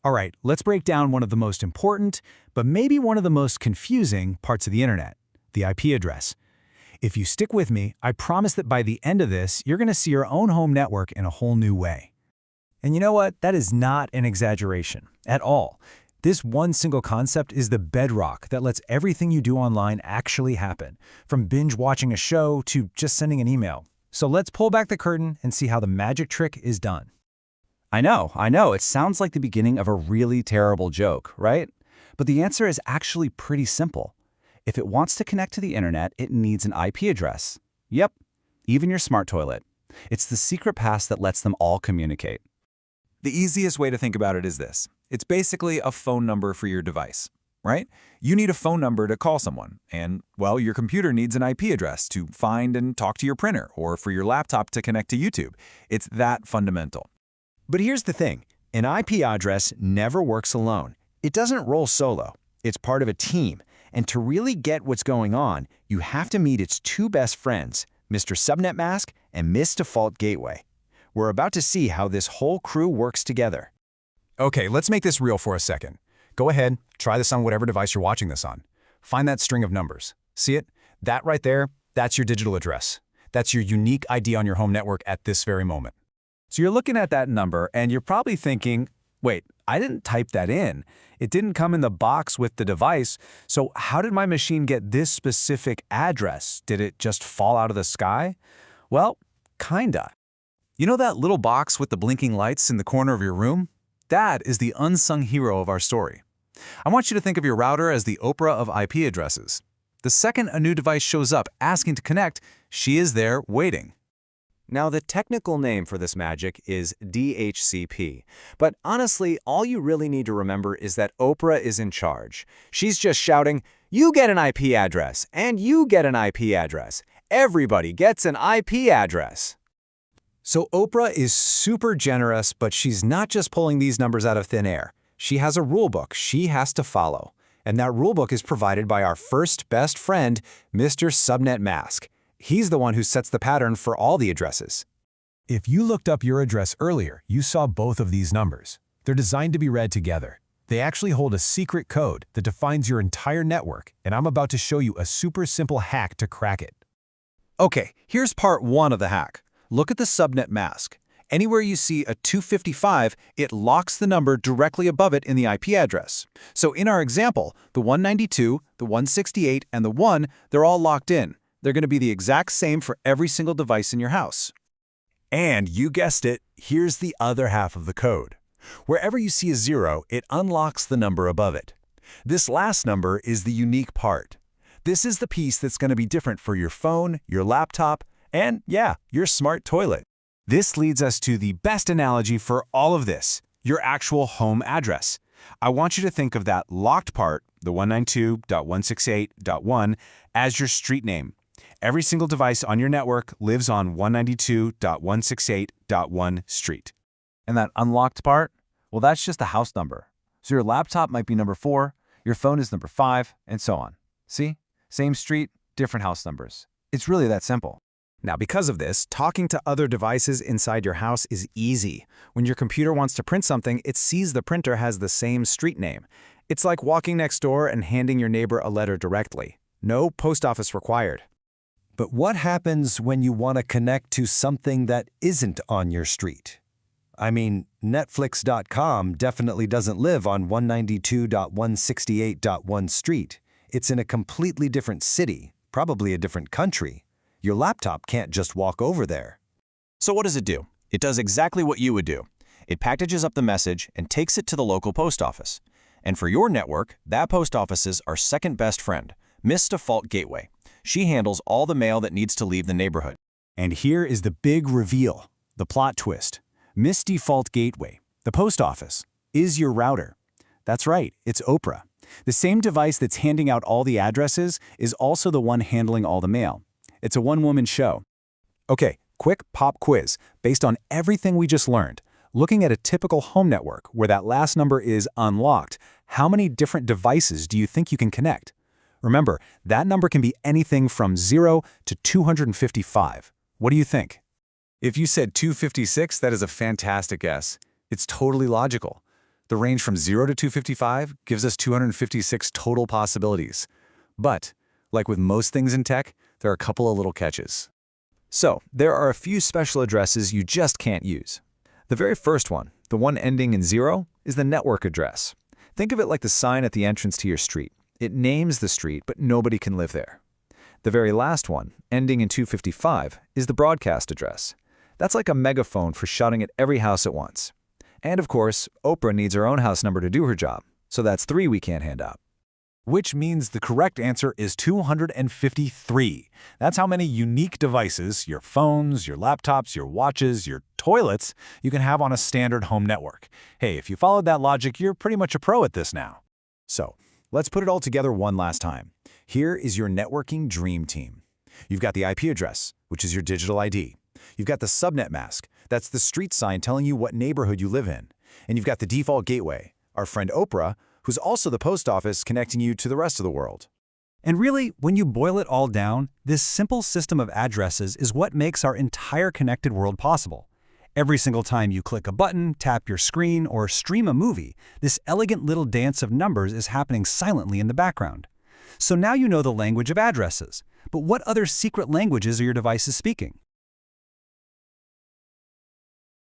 All right, let's break down one of the most important, but maybe one of the most confusing parts of the internet, the IP address. If you stick with me, I promise that by the end of this, you're going to see your own home network in a whole new way. And you know what? That is not an exaggeration at all. This one single concept is the bedrock that lets everything you do online actually happen, from binge watching a show to just sending an email. So let's pull back the curtain and see how the magic trick is done. I know, it sounds like the beginning of a really terrible joke, right? But the answer is actually pretty simple. If it wants to connect to the internet, it needs an IP address. Yep, even your smart toilet. It's the secret pass that lets them all communicate. The easiest way to think about it is this. It's basically a phone number for your device, right? You need a phone number to call someone, and, well, your computer needs an IP address to find and talk to your printer, or for your laptop to connect to YouTube. It's that fundamental. But here's the thing. An IP address never works alone. It doesn't roll solo. It's part of a team. And to really get what's going on, you have to meet its two best friends, Mr. Subnet Mask and Miss Default Gateway. We're about to see how this whole crew works together. Okay, let's make this real for a second. Go ahead, try this on whatever device you're watching this on. Find that string of numbers. See it? That right there, that's your digital address. That's your unique ID on your home network at this very moment. So you're looking at that number and you're probably thinking, wait, I didn't type that in. It didn't come in the box with the device. So how did my machine get this specific address? Did it just fall out of the sky? Well, kinda. You know that little box with the blinking lights in the corner of your room? That is the unsung hero of our story. I want you to think of your router as the Oprah of IP addresses. The second a new device shows up asking to connect, she is there waiting. Now, the technical name for this magic is DHCP, but honestly, all you really need to remember is that Oprah is in charge. She's just shouting, "You get an IP address, and you get an IP address. Everybody gets an IP address." So Oprah is super generous, but she's not just pulling these numbers out of thin air. She has a rulebook she has to follow. And that rulebook is provided by our first best friend, Mr. Subnet Mask. He's the one who sets the pattern for all the addresses. If you looked up your address earlier, you saw both of these numbers. They're designed to be read together. They actually hold a secret code that defines your entire network, and I'm about to show you a super simple hack to crack it. Okay, here's part one of the hack. Look at the Subnet Mask. Anywhere you see a 255, it locks the number directly above it in the IP address. So in our example, the 192, the 168, and the 1, they're all locked in. They're going to be the exact same for every single device in your house. And you guessed it, here's the other half of the code. Wherever you see a 0, it unlocks the number above it. This last number is the unique part. This is the piece that's going to be different for your phone, your laptop, and yeah, your smart toilet. This leads us to the best analogy for all of this, your actual home address. I want you to think of that locked part, the 192.168.1, as your street name. Every single device on your network lives on 192.168.1 street. And that unlocked part? Well, that's just the house number. So your laptop might be number 4, your phone is number 5, and so on. See? Same street, different house numbers. It's really that simple. Now, because of this, talking to other devices inside your house is easy. When your computer wants to print something, it sees the printer has the same street name. It's like walking next door and handing your neighbor a letter directly. No post office required. But what happens when you want to connect to something that isn't on your street? I mean, Netflix.com definitely doesn't live on 192.168.1 street. It's in a completely different city, probably a different country. Your laptop can't just walk over there. So what does it do? It does exactly what you would do. It packages up the message and takes it to the local post office. And for your network, that post office is our second best friend, Miss Default Gateway. She handles all the mail that needs to leave the neighborhood. And here is the big reveal, the plot twist. Miss Default Gateway, the post office, is your router. That's right, it's Oprah. The same device that's handing out all the addresses is also the one handling all the mail. It's a one-woman show. Okay, quick pop quiz. Based on everything we just learned, looking at a typical home network where that last number is unlocked, how many different devices do you think you can connect? Remember, that number can be anything from 0 to 255. What do you think? If you said 256, that is a fantastic guess. It's totally logical. The range from 0 to 255 gives us 256 total possibilities. But, like with most things in tech, there are a couple of little catches. So, there are a few special addresses you just can't use. The very first one, the one ending in 0, is the network address. Think of it like the sign at the entrance to your street. It names the street, but nobody can live there. The very last one, ending in 255, is the broadcast address. That's like a megaphone for shouting at every house at once. And of course, Oprah needs her own house number to do her job, so that's 3 we can't hand out. Which means the correct answer is 253. That's how many unique devices, your phones, your laptops, your watches, your toilets, you can have on a standard home network. Hey, if you followed that logic, you're pretty much a pro at this now. So, let's put it all together one last time. Here is your networking dream team. You've got the IP address, which is your digital ID. You've got the subnet mask. That's the street sign telling you what neighborhood you live in. And you've got the default gateway, our friend Oprah, who's also the post office connecting you to the rest of the world. And really, when you boil it all down, this simple system of addresses is what makes our entire connected world possible. Every single time you click a button, tap your screen, or stream a movie, this elegant little dance of numbers is happening silently in the background. So now you know the language of addresses. But what other secret languages are your devices speaking?